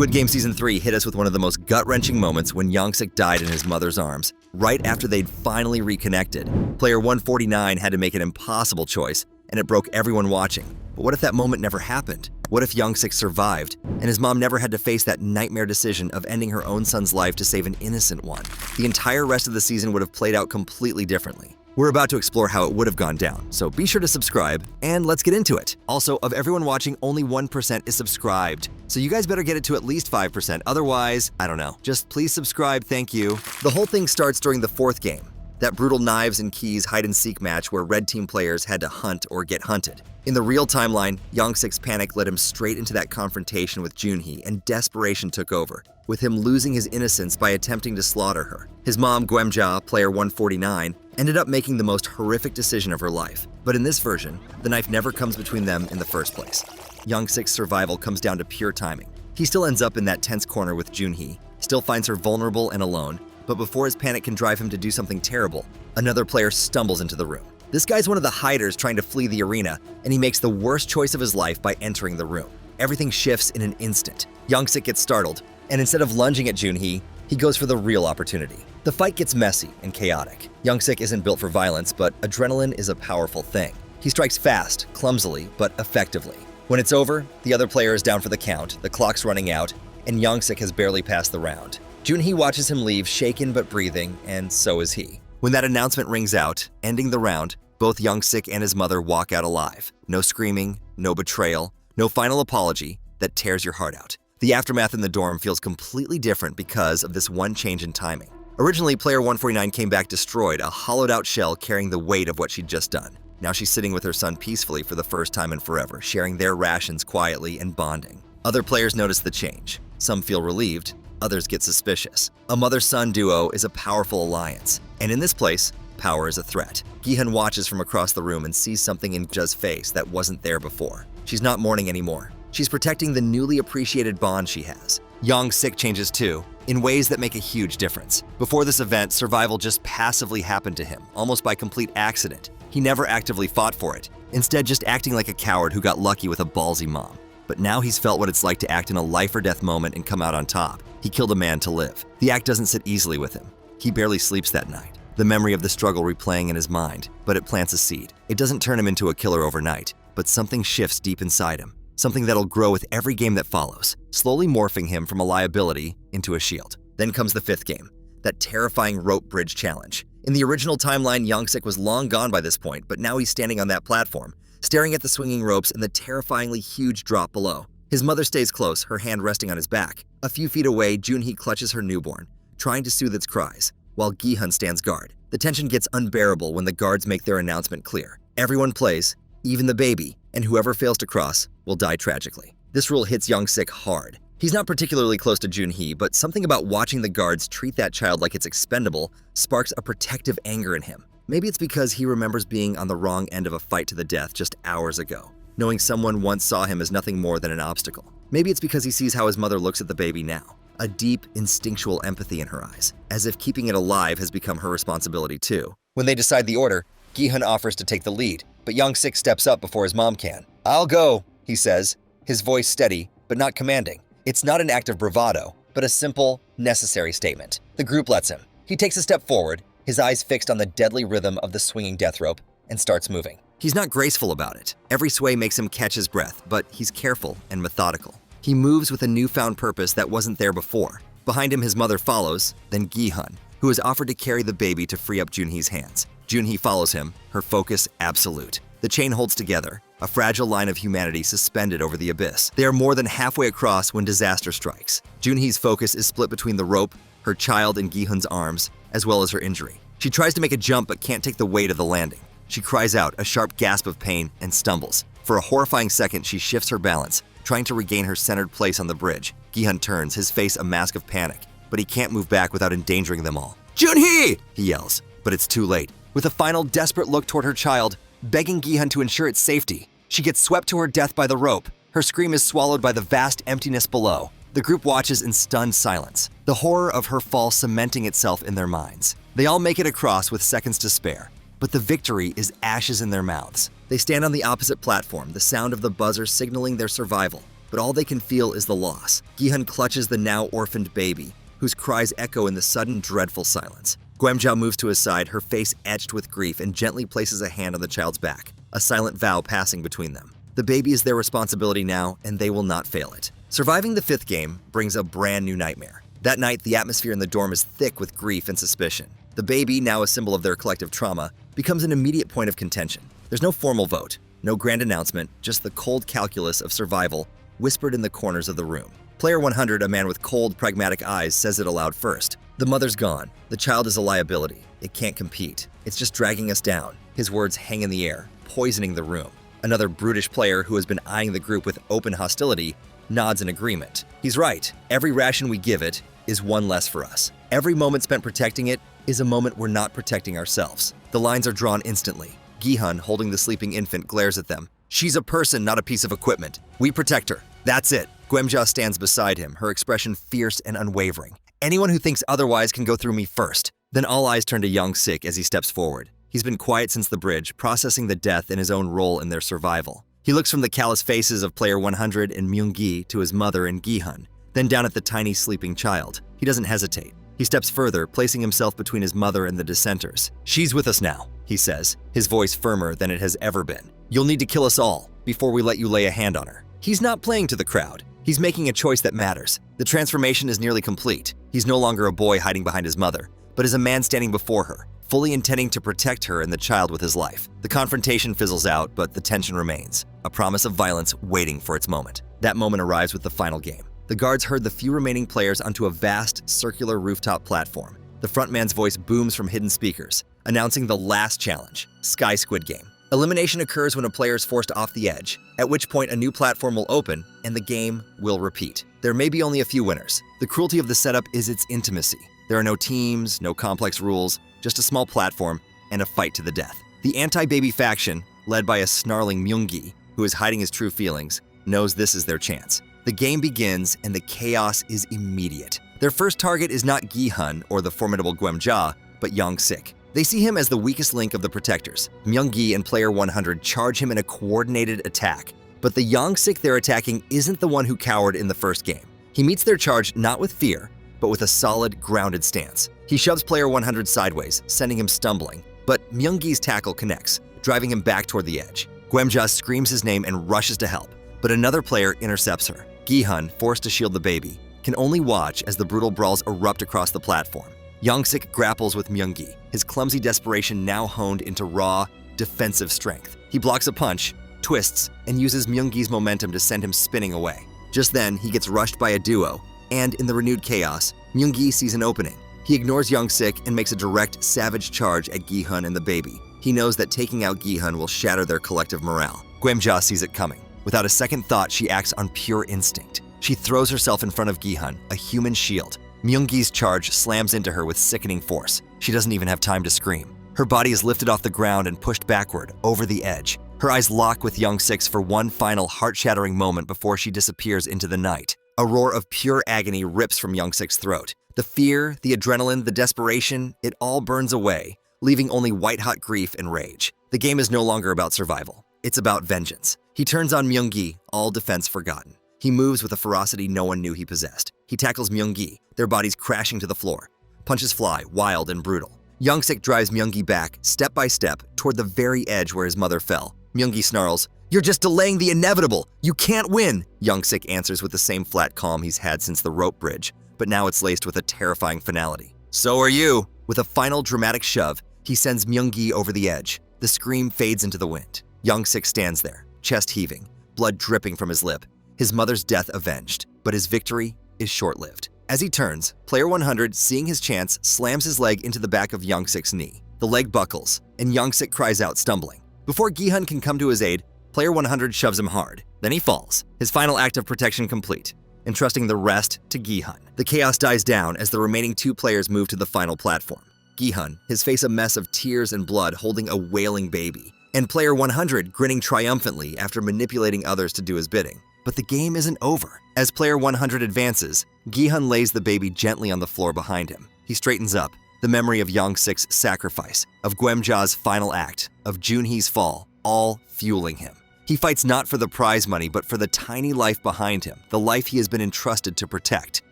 Squid Game Season 3 hit us with one of the most gut-wrenching moments when Yong-sik died in his mother's arms, right after they'd finally reconnected. Player 149 had to make an impossible choice, and it broke everyone watching. But what if that moment never happened? What if Yong-sik survived, and his mom never had to face that nightmare decision of ending her own son's life to save an innocent one? The entire rest of the season would have played out completely differently. We're about to explore how it would have gone down, so be sure to subscribe, and let's get into it. Also, of everyone watching, only 1% is subscribed, so you guys better get it to at least 5%, otherwise, I don't know. Just please subscribe, thank you. The whole thing starts during the 4th game, that brutal knives and keys hide-and-seek match where red team players had to hunt or get hunted. In the real timeline, Yong-sik's panic led him straight into that confrontation with Junhee, and desperation took over, with him losing his innocence by attempting to slaughter her. His mom, Gwemja, player 149, ended up making the most horrific decision of her life. But in this version, the knife never comes between them in the first place. Yong-sik's survival comes down to pure timing. He still ends up in that tense corner with Junhee, still finds her vulnerable and alone, but before his panic can drive him to do something terrible, another player stumbles into the room. This guy's one of the hiders trying to flee the arena, and he makes the worst choice of his life by entering the room. Everything shifts in an instant. Yong-sik gets startled, and instead of lunging at Junhee, he goes for the real opportunity. The fight gets messy and chaotic. Yong-sik isn't built for violence, but adrenaline is a powerful thing. He strikes fast, clumsily, but effectively. When it's over, the other player is down for the count, the clock's running out, and Yong-sik has barely passed the round. Junhee watches him leave, shaken but breathing, and so is he. When that announcement rings out, ending the round, both Yong-sik and his mother walk out alive. No screaming, no betrayal, no final apology that tears your heart out. The aftermath in the dorm feels completely different because of this one change in timing. Originally, player 149 came back destroyed, a hollowed-out shell carrying the weight of what she'd just done. Now she's sitting with her son peacefully for the first time in forever, sharing their rations quietly and bonding. Other players notice the change. Some feel relieved, others get suspicious. A mother-son duo is a powerful alliance, and in this place, power is a threat. Gi-hun watches from across the room and sees something in Ja's face that wasn't there before. She's not mourning anymore. She's protecting the newly appreciated bond she has. Yong-sik changes too, in ways that make a huge difference. Before this event, survival just passively happened to him, almost by complete accident. He never actively fought for it, instead just acting like a coward who got lucky with a ballsy mom. But now he's felt what it's like to act in a life-or-death moment and come out on top. He killed a man to live. The act doesn't sit easily with him. He barely sleeps that night, the memory of the struggle replaying in his mind, but it plants a seed. It doesn't turn him into a killer overnight, but something shifts deep inside him, something that'll grow with every game that follows, slowly morphing him from a liability into a shield. Then comes the 5th game, that terrifying rope bridge challenge. In the original timeline, Yong-sik was long gone by this point, but now he's standing on that platform, staring at the swinging ropes and the terrifyingly huge drop below. His mother stays close, her hand resting on his back. A few feet away, Junhee clutches her newborn, trying to soothe its cries, while Gi-hun stands guard. The tension gets unbearable when the guards make their announcement clear. Everyone plays, even the baby, and whoever fails to cross will die tragically. This rule hits Yong-sik hard. He's not particularly close to Junhee, but something about watching the guards treat that child like it's expendable sparks a protective anger in him. Maybe it's because he remembers being on the wrong end of a fight to the death just hours ago, knowing someone once saw him as nothing more than an obstacle. Maybe it's because he sees how his mother looks at the baby now, a deep, instinctual empathy in her eyes, as if keeping it alive has become her responsibility too. When they decide the order, Gi-hun offers to take the lead, but Yong-sik steps up before his mom can. "I'll go," he says, his voice steady, but not commanding. It's not an act of bravado, but a simple, necessary statement. The group lets him. He takes a step forward, his eyes fixed on the deadly rhythm of the swinging death rope, and starts moving. He's not graceful about it. Every sway makes him catch his breath, but he's careful and methodical. He moves with a newfound purpose that wasn't there before. Behind him, his mother follows, then Gi-hun, who has offered to carry the baby to free up Junhee's hands. Junhee follows him, her focus absolute. The chain holds together, a fragile line of humanity suspended over the abyss. They are more than halfway across when disaster strikes. Junhee's focus is split between the rope, her child in Gi-hun's arms, as well as her injury. She tries to make a jump but can't take the weight of the landing. She cries out, a sharp gasp of pain, and stumbles. For a horrifying second, she shifts her balance, trying to regain her centered place on the bridge. Gi-hun turns, his face a mask of panic, but he can't move back without endangering them all. "Junhee!" he yells, but it's too late. With a final desperate look toward her child, begging Gi-hun to ensure its safety, she gets swept to her death by the rope. Her scream is swallowed by the vast emptiness below. The group watches in stunned silence, the horror of her fall cementing itself in their minds. They all make it across with seconds to spare, but the victory is ashes in their mouths. They stand on the opposite platform, the sound of the buzzer signaling their survival. but all they can feel is the loss. Gi-hun clutches the now orphaned baby, whose cries echo in the sudden, dreadful silence. Gweom-ja moves to his side, her face etched with grief, and gently places a hand on the child's back, a silent vow passing between them. The baby is their responsibility now, and they will not fail it. Surviving the 5th game brings a brand new nightmare. That night, the atmosphere in the dorm is thick with grief and suspicion. The baby, now a symbol of their collective trauma, becomes an immediate point of contention. There's no formal vote, no grand announcement, just the cold calculus of survival whispered in the corners of the room. Player 100, a man with cold, pragmatic eyes, says it aloud first. The mother's gone. The child is a liability. It can't compete. It's just dragging us down. His words hang in the air, poisoning the room. Another brutish player who has been eyeing the group with open hostility nods in agreement. He's right. Every ration we give it is one less for us. Every moment spent protecting it is a moment we're not protecting ourselves. The lines are drawn instantly. Gi-hun, holding the sleeping infant, glares at them. She's a person, not a piece of equipment. We protect her. That's it. Gweom-ja stands beside him, her expression fierce and unwavering. Anyone who thinks otherwise can go through me first. Then all eyes turn to Yong-sik as he steps forward. He's been quiet since the bridge, processing the death and his own role in their survival. He looks from the callous faces of player 100 and Myung-gi to his mother and Gi-hun, then down at the tiny sleeping child. He doesn't hesitate. He steps further, placing himself between his mother and the dissenters. She's with us now, he says, his voice firmer than it has ever been. You'll need to kill us all before we let you lay a hand on her. He's not playing to the crowd. He's making a choice that matters. The transformation is nearly complete. He's no longer a boy hiding behind his mother, but is a man standing before her, fully intending to protect her and the child with his life. The confrontation fizzles out, but the tension remains, a promise of violence waiting for its moment. That moment arrives with the final game. The guards herd the few remaining players onto a vast, circular rooftop platform. The frontman's voice booms from hidden speakers, announcing the last challenge, Sky Squid Game. Elimination occurs when a player is forced off the edge, at which point a new platform will open and the game will repeat. There may be only a few winners. The cruelty of the setup is its intimacy. There are no teams, no complex rules, just a small platform and a fight to the death. The anti-baby faction, led by a snarling Myung-gi, who is hiding his true feelings, knows this is their chance. The game begins and the chaos is immediate. Their first target is not Gi-hun or the formidable Gweom-ja, but Yong-sik. They see him as the weakest link of the protectors. Myung-gi and player 100 charge him in a coordinated attack. But the Yong-sik they're attacking isn't the one who cowered in the first game. He meets their charge not with fear, but with a solid, grounded stance. He shoves player 100 sideways, sending him stumbling. But Myung-gi's tackle connects, driving him back toward the edge. Gweom-ja screams his name and rushes to help, but another player intercepts her. Gi-hun, forced to shield the baby, can only watch as the brutal brawls erupt across the platform. Yong-sik grapples with Myung-gi, his clumsy desperation now honed into raw, defensive strength. He blocks a punch, twists, and uses Myung-gi's momentum to send him spinning away. Just then, he gets rushed by a duo, and in the renewed chaos, Myung-gi sees an opening. He ignores Yong-sik and makes a direct, savage charge at Gi-hun and the baby. He knows that taking out Gi-hun will shatter their collective morale. Gweom-ja sees it coming. Without a second thought, she acts on pure instinct. She throws herself in front of Gi-hun, a human shield. Myung-gi's charge slams into her with sickening force. She doesn't even have time to scream. Her body is lifted off the ground and pushed backward, over the edge. Her eyes lock with Yong-sik's for one final heart-shattering moment before she disappears into the night. A roar of pure agony rips from Yong-sik's throat. The fear, the adrenaline, the desperation, it all burns away, leaving only white-hot grief and rage. The game is no longer about survival. It's about vengeance. He turns on Myung-gi, all defense forgotten. He moves with a ferocity no one knew he possessed. He tackles Myung-gi, their bodies crashing to the floor. Punches fly, wild and brutal. Yong-sik drives Myung-gi back, step by step, toward the very edge where his mother fell. Myung-gi snarls, "You're just delaying the inevitable! You can't win!" Yong-sik answers with the same flat calm he's had since the rope bridge, but now it's laced with a terrifying finality. "So are you!" With a final dramatic shove, he sends Myung-gi over the edge. The scream fades into the wind. Yong-sik stands there, chest heaving, blood dripping from his lip, his mother's death avenged, but his victory is short-lived. As he turns, player 100, seeing his chance, slams his leg into the back of Yong-sik's knee. The leg buckles, and Yong-sik cries out, stumbling. Before Gi-hun can come to his aid, player 100 shoves him hard. Then he falls, his final act of protection complete, entrusting the rest to Gi-hun. The chaos dies down as the remaining two players move to the final platform. Gi-hun, his face a mess of tears and blood, holding a wailing baby, and player 100 grinning triumphantly after manipulating others to do his bidding. But the game isn't over. As player 100 advances, Gi-hun lays the baby gently on the floor behind him. He straightens up, the memory of Yong-sik's sacrifice, of Gweom-ja's final act, of Junhee's fall, all fueling him. He fights not for the prize money, but for the tiny life behind him, the life he has been entrusted to protect.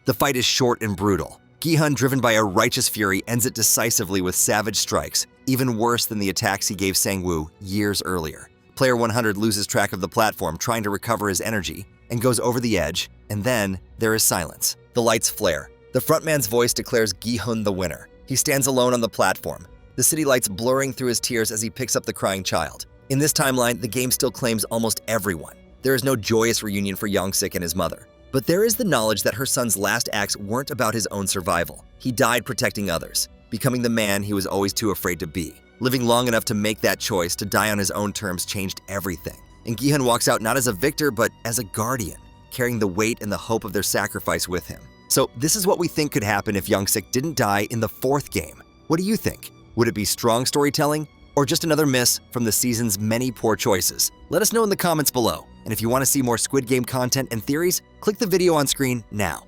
The fight is short and brutal. Gi-hun, driven by a righteous fury, ends it decisively with savage strikes, even worse than the attacks he gave Sang-woo years earlier. Player 100 loses track of the platform, trying to recover his energy, and goes over the edge, and then there is silence. The lights flare. The frontman's voice declares Gi-hun the winner. He stands alone on the platform, the city lights blurring through his tears as he picks up the crying child. In this timeline, the game still claims almost everyone. There is no joyous reunion for Yong-sik and his mother. But there is the knowledge that her son's last acts weren't about his own survival. He died protecting others, becoming the man he was always too afraid to be. Living long enough to make that choice to die on his own terms changed everything. And Gi-hun walks out not as a victor, but as a guardian, carrying the weight and the hope of their sacrifice with him. So this is what we think could happen if Yong-sik didn't die in the 4th game. What do you think? Would it be strong storytelling, or just another miss from the season's many poor choices? Let us know in the comments below. And if you want to see more Squid Game content and theories, click the video on screen now.